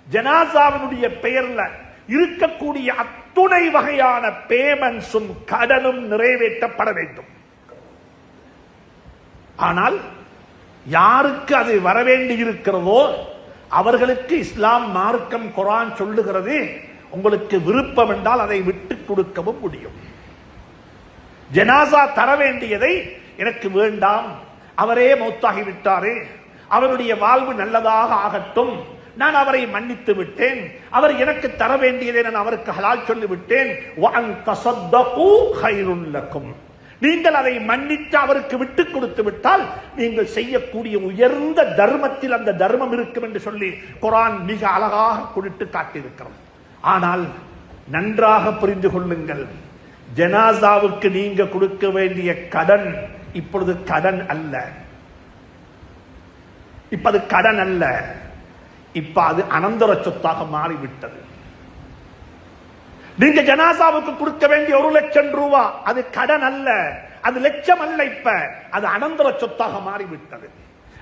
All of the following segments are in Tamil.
ஜனாசாவினுடைய பெயர்ல இருக்கக்கூடிய அத்துணை வகையான பேமெண்ட்ஸும் கடனும் நிறைவேற்றப்பட வேண்டும். ஆனால் யாருக்கு அது வரவேண்டி இருக்கிறதோ அவர்களுக்கு இஸ்லாம் மார்க்கம் குர்ஆன் சொல்லுகிறது, உங்களுக்கு விருப்பம் என்றால் அதை விட்டு கொடுக்கவும் முடியும். ஜனாசா தர வேண்டியதை எனக்கு வேண்டாம், அவரே மௌத்தாகிவிட்டாரே, அவருடைய வாழ்வு நல்லதாக ஆகட்டும், நான் அவரை மன்னித்து விட்டேன், அவர் எனக்கு தர வேண்டியதை நான் அவருக்கு ஹலால் சொல்லிவிட்டேன், நீங்கள் அதை மன்னித்து அவருக்கு விட்டுக் கொடுத்து விட்டால் நீங்கள் செய்யக்கூடிய உயர்ந்த தர்மத்தில் அந்த தர்மம் இருக்கும் என்று சொல்லி குர்ஆன் மிக அழகாக குறித்து காட்டியிருக்கிறோம். ஆனால் நன்றாக புரிந்து கொள்ளுங்கள், ஜனாசாவுக்கு நீங்க கொடுக்க வேண்டிய கடன் இப்பொழுது கடன் அல்ல. இப்ப அது கடன் அல்ல, இப்ப அது அனந்தர சொத்தாக மாறிவிட்டது. நீங்க ஜனாசாவுக்கு கொடுக்க வேண்டிய 1 லட்சம் ரூபாய் அது கடன் அல்ல, அது லட்சம் அல்ல, இப்ப அது அனந்தர சொத்தாக மாறிவிட்டது.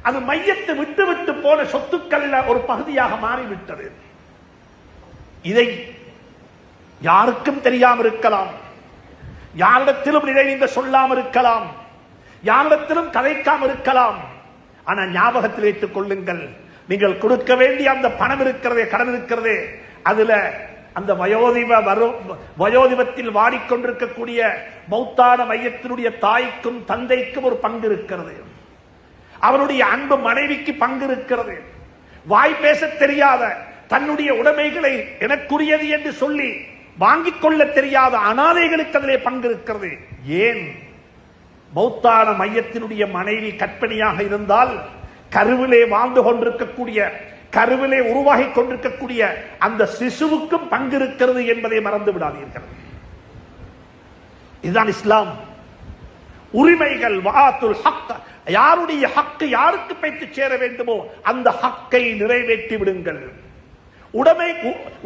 அது மையத்தை விட்டு விட்டு போன சொத்துக்கள்ல ஒரு பகுதியாக மாறிவிட்டது. இதை யாருக்கும் தெரியாமல் இருக்கலாம், யாரிடத்திலும் இதை நீங்க சொல்லாமல் இருக்கலாம், யாரிடத்திலும் கதைக்காமல் இருக்கலாம். ஆனா ஞாபகத்தில் வைத்துக் கொள்ளுங்கள், நீங்கள் கொடுக்க வேண்டிய அந்த பணம் இருக்கிறதே, கடன் இருக்கிறதே, அதுல அந்த வயோதிபத்தில் வாடிக்கொண்டிருக்கக்கூடிய மௌத்தான மையத்தினுடைய தாய்க்கும் தந்தைக்கும் ஒரு பங்கு இருக்கிறது. அவருடைய அன்பு மனைவிக்கு பங்கு இருக்கிறது. வாய் பேச தெரியாத தன்னுடைய உடைமைகளை எனக்குரியது என்று சொல்லி வாங்கிக் கொள்ள தெரியாத அனாதைகளுக்கு அதிலே பங்கு இருக்கிறது. ஏன்? மௌத்தான மையத்தினுடைய மனைவி கற்பனையாக இருந்தால் கருவிலே வாழ்ந்து கொண்டிருக்கக்கூடிய, கருவிலே உருவாகி கொண்டிருக்கக்கூடிய அந்த சிசுவுக்கும் பங்கு இருக்கிறது என்பதை மறந்து விடாதீர்கள். இதுதான் இஸ்லாம். உரிமைகள், வஆத்துல் ஹக், யாருடைய ஹக்கு யாருக்கு போய்த்து சேர வேண்டுமோ அந்த ஹக்கை நிறைவேற்றி விடுங்கள்.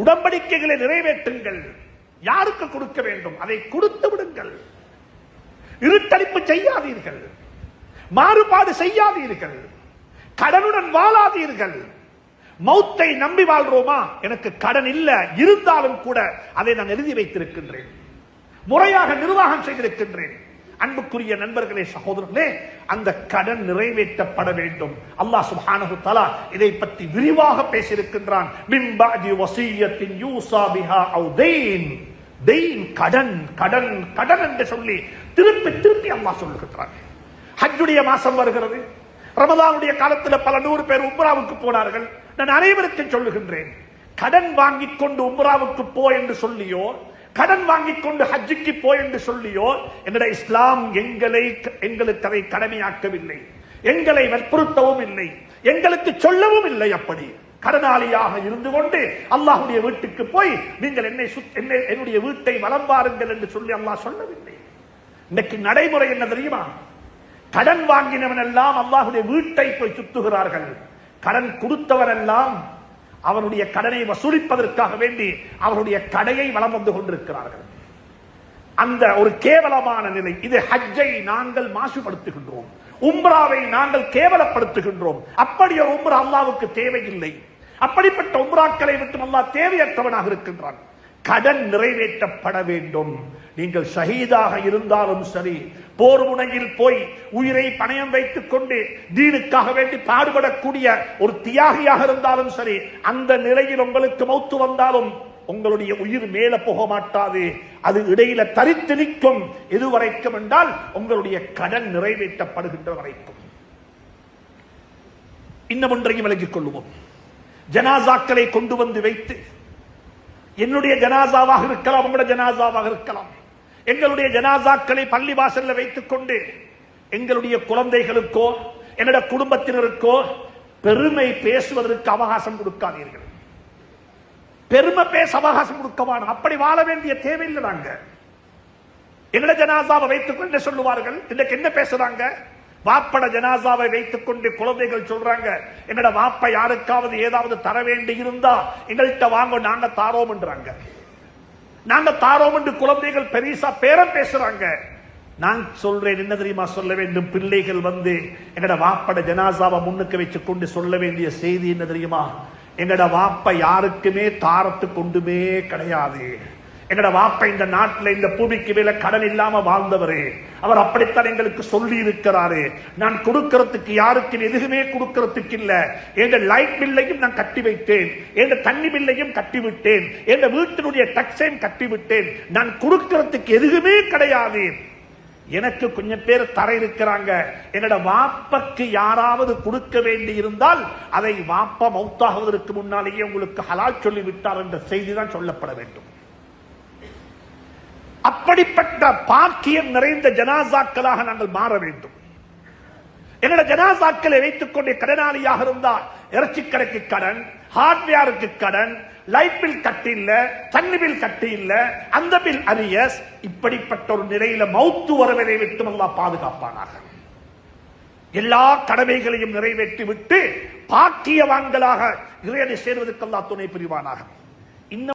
உடன்படிக்கைகளை நிறைவேற்றுங்கள். யாருக்கு கொடுக்க வேண்டும் அதை கொடுத்து விடுங்கள். இருட்டடிப்பு செய்யாதீர்கள், மாறுபாடு செய்யாதீர்கள், கடனுடன் வாழாதீர்கள். மௌத்தை நம்பி வாழ்றோமா? எனக்கு கடன் இல்ல, இருந்தாலும் கூட அதை நான் எழுதி வைத்திருக்கின்றேன், முறையாக நிர்வாகம் செய்திருக்கின்றேன். அன்புக்குரிய நண்பர்களே, சகோதரர்களே, அந்த கடன் நிறைவேற்றப்பட வேண்டும். அல்லாஹ் சுப்ஹானஹு தஆலா இதை பற்றி விரிவாக பேசியிருக்கின்றான். மின் பஅதி வஸிய்யத்தின் யூஸா பிஹா அவ் தைன். தைன் கடன், கடன், கடன் என்று சொல்லி திருப்பி திருப்பி அல்லாஹ் சொல்லுகிறான். ஹஜ்ஜுடைய மாசம் வருகிறது. ரமதானுடைய காலத்தில் பல 100 பேர் உம்ராவுக்கு போனார்கள். நான் அனைவருக்கும் சொல்லுகின்றேன், கடன் வாங்கிக் கொண்டு உம்ராவுக்கு போ என்று சொல்லியோ, கடன் வாங்கிக் கொண்டு ஹஜ்ஜுக்கு போ என்று சொல்லியோ என்னுடைய இஸ்லாம் எங்களுக்கு அதை கடமையாக்கவில்லை, எங்களை வற்புறுத்தவும் இல்லை, எங்களுக்கு சொல்லவும் இல்லை. அப்படி கடனாளியாக இருந்து கொண்டு அல்லாஹ்வுடைய வீட்டுக்கு போய் நீங்கள் என்னுடைய வீட்டை வலம் வாருங்கள் என்று சொல்லி அல்லாஹ் சொல்லவில்லை. இன்னைக்கு நடைமுறை என்ன தெரியுமா? கடன் வாங்கினவன் எல்லாம் அல்லாஹ்வுடைய வீட்டை போய் சுத்துகிறார்கள். கடன் கொடுத்தவன் எல்லாம் அவருடைய கடனை வசூலிப்பதற்காக வேண்டி அவருடைய கடையை வலம் வந்து கொண்டிருக்கிறார்கள். அந்த ஒரு கேவலமான நிலை. இது ஹஜ்ஜை நாங்கள் மாசுபடுத்துகின்றோம், உம்ராவை நாங்கள் கேவலப்படுத்துகின்றோம். அப்படி ஒரு உம்ரா அல்லாஹ்வுக்கு தேவையில்லை. அப்படிப்பட்ட உம்ராக்களை விட்டு அல்லாஹ் தேவையற்றவனாக இருக்கின்றான். கடன் நிறைவேற்றப்பட வேண்டும். நீங்கள் ஷஹீதாக இருந்தாலும் சரி, போர் முனையில் போய் உயிரை பணயம் வைத்துக் கொண்டு தீனுக்காக வேண்டி பாடுபடக்கூடிய ஒரு தியாகியாக இருந்தாலும் சரி, அந்த நிலையில் உங்களுக்கு மௌத்து வந்தாலும் உங்களுடைய உயிர் மேல போக மாட்டாது, அது இடையில தரித்து நிற்கும். எதுவரைக்கும் என்றால் உங்களுடைய கடன் நிறைவேற்றப்படுகின்ற வரைக்கும். இன்னும் ஒன்றையும் விலகிக் கொள்வோம். ஜனாசாக்களை கொண்டு வந்து வைத்து, என்னுடைய ஜனாசாவாக இருக்கலாம், உங்களுடைய ஜனாசாவாக இருக்கலாம், எங்களுடைய ஜனாசாக்களை பள்ளி வாசல்ல வைத்துக் கொண்டு எங்களுடைய குழந்தைகளுக்கோ என்னுடைய குடும்பத்தினருக்கோ பெருமை பேசுவதற்கு அவகாசம் கொடுக்காதீர்கள். பெருமை பேச அவகாசம் கொடுக்கவான, அப்படி வாழ வேண்டிய தேவையில்லை. நாங்க எங்களுடைய ஜனாசாவை வைத்துக் கொண்டு சொல்லுவார்கள். இன்னைக்கு என்ன பேசுறாங்க? வாப்பட ஜனாசாவை வைத்துக் கொண்டு குழந்தைகள் சொல்றாங்க, எங்கட வாப்ப யாருக்காவது ஏதாவது தர வேண்டி இருந்தா எங்கள்கிட்ட வாங்க, நாங்க தாரோம் என்றாங்க. நாங்க தாரோம் என்று குழந்தைகள் பெரிசா பேரம் பேசுறாங்க. நான் சொல்றேன், என்ன தெரியுமா சொல்ல வேண்டும்? பிள்ளைகள் வந்து எங்கட வாப்பட ஜனாசாவை முன்னுக்கு வச்சு கொண்டு சொல்ல வேண்டிய செய்தி என்ன தெரியுமா? எங்கட வாப்ப யாருக்குமே தாரத்து கொண்டுமே கிடையாது. எங்கட வாப்ப இந்த நாட்டில் இந்த பூமிக்கு மேல கடன் இல்லாம வாழ்ந்தவரே. அவர் அப்படித்தான் எங்களுக்கு சொல்லி இருக்கிறாரு. நான் கொடுக்கிறதுக்கு யாருக்கும் எதுவுமே கொடுக்கிறதுக்கு இல்ல. எங்க லைட் பில்லையும் நான் கட்டி வைத்தேன், எங்க தண்ணி பில்லையும் கட்டி விட்டேன், எங்க வீட்டினுடைய டாக்ஸையும் கட்டி விட்டேன். நான் கொடுக்கிறதுக்கு எதுவுமே கிடையாது. எனக்கு கொஞ்சம் பேர் தர இருக்கிறாங்க. என்னோட வாப்பக்கு யாராவது கொடுக்க வேண்டி இருந்தால் அதை வாப்பா மௌத்தாகுவதற்கு முன்னாலேயே உங்களுக்கு ஹலால் சொல்லி விட்டார் என்ற செய்தி தான் சொல்லப்பட வேண்டும். அப்படிப்பட்ட பாக்கியம் நிறைந்த ஜனாசாக்களாக நாங்கள் மாற வேண்டும். எங்களோட ஜனாசாக்களை வைத்துக் கொண்டே கடனாளியாக இருந்தால் இறைச்சி கடைக்கு கடன், ஹார்ட்வேருக்கு கடன், லைட் பில் கட்டி இல்ல, தண்ணி பில் கட்டி இல்ல, அந்த பில் அரியஸ், இப்படிப்பட்ட ஒரு நிலையில மௌத்து வரவரை விட்டு அல்லாஹ் பாதுகாப்பானாக. எல்லா கடமைகளையும் நிறைவேற்றி விட்டு பாக்கியவான்களாக இறைவனை சேர்வதற்கு அல்லாஹ் துணை புரிவானாக. இன்னும்